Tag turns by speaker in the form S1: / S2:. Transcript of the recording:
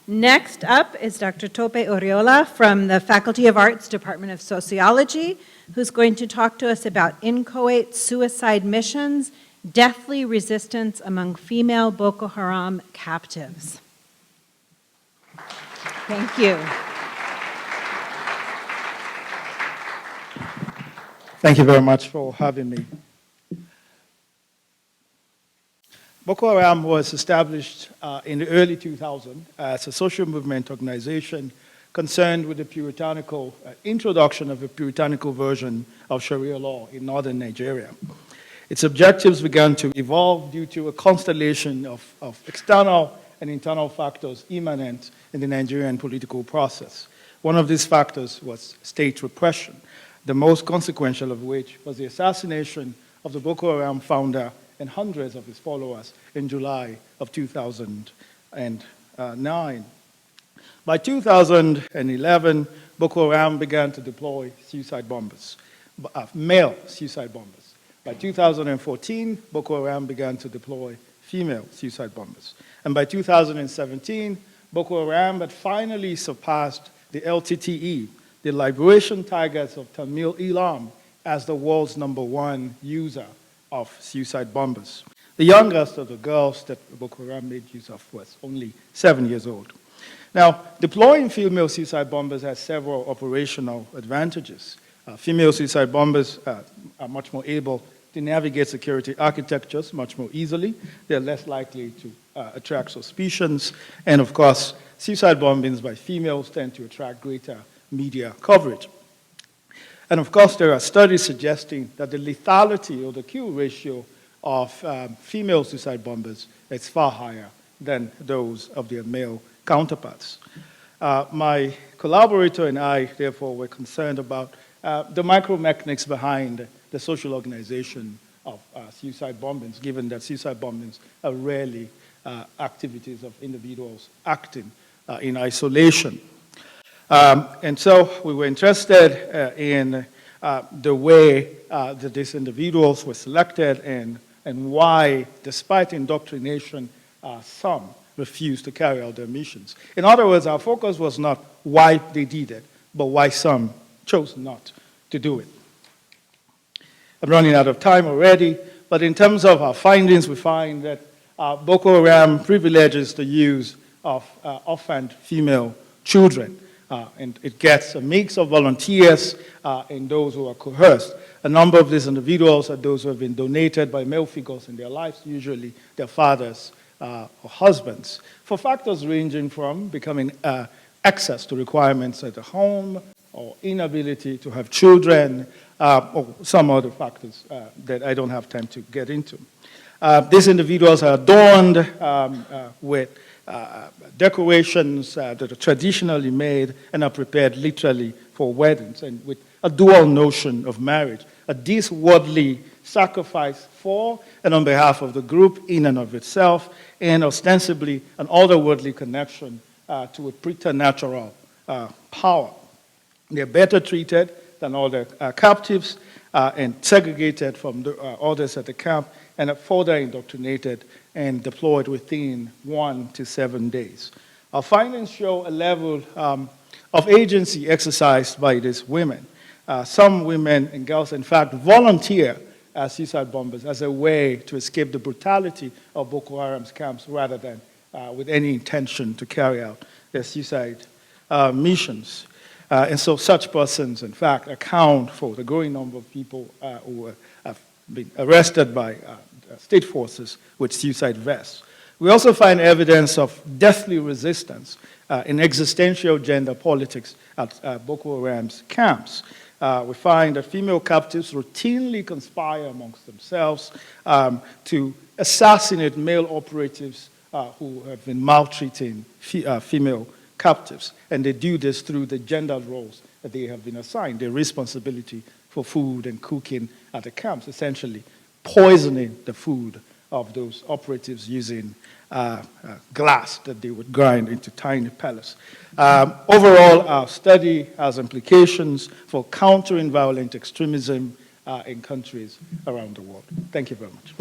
S1: Next up is Dr. Tope Oriola from the Faculty of Arts, Department of Sociology, who's going to talk to us about inchoate suicide missions, deathly resistance among female Boko Haram captives. Thank you.
S2: Thank you very much for having me. Boko Haram was established in the early 2000s as a social movement organization concerned with the puritanical introduction of a puritanical version of Sharia law in northern Nigeria. Its objectives began to evolve due to a constellation of external and internal factors immanent in the Nigerian political process. One of these factors was state repression, the most consequential of which was the assassination of the Boko Haram founder and hundreds of his followers in July of 2009. By 2011, Boko Haram began to deploy suicide bombers, male suicide bombers. By 2014, Boko Haram began to deploy female suicide bombers. And by 2017, Boko Haram had finally surpassed the LTTE, the Liberation Tigers of Tamil Elam, as the world's #1 user of suicide bombers. The youngest of the girls that Boko Haram made use of was only 7 years old. Now, deploying female suicide bombers has several operational advantages. Female suicide bombers are much more able to navigate security architectures much more easily. They're less likely to attract suspicions. And of course, suicide bombings by females tend to attract greater media coverage. And of course, there are studies suggesting that the lethality or the kill ratio of female suicide bombers is far higher than those of their male counterparts. My collaborator and I, therefore, were concerned about the micromechanics behind the social organization of suicide bombings, given that suicide bombings are rarely activities of individuals acting in isolation. And so we were interested in the way that these individuals were selected and why, despite indoctrination, some refused to carry out their missions. In other words, our focus was not why they did it, but why some chose not to do it. I'm running out of time already, but in terms of our findings, we find that Boko Haram privileges the use of orphaned female children. And it gets a mix of volunteers and those who are coerced. A number of these individuals are those who have been donated by male figures in their lives, usually their fathers or husbands, for factors ranging from becoming access to requirements at the home or inability to have children or some other factors that I don't have time to get into. These individuals are adorned with decorations that are traditionally made and are prepared literally for weddings, and with a dual notion of marriage, a this worldly sacrifice for and on behalf of the group in and of itself, and ostensibly an otherworldly connection to a preternatural power. They're better treated than all the captives and segregated from the others at the camp, and are further indoctrinated and deployed within 1 to 7 days. Our findings show a level of agency exercised by these women. Some women and girls, in fact, volunteer as suicide bombers as a way to escape the brutality of Boko Haram's camps rather than with any intention to carry out their suicide missions. And so such persons, in fact, account for the growing number of people who have been arrested by state forces with suicide vests. We also find evidence of deathly resistance in existential gender politics at Boko Haram's camps. We find that female captives routinely conspire amongst themselves to assassinate male operatives who have been maltreating female captives. And they do this through the gender roles that they have been assigned, their responsibility for food and cooking at the camps, essentially poisoning the food of those operatives using glass that they would grind into tiny pellets. Overall, our study has implications for countering violent extremism in countries around the world. Thank you very much.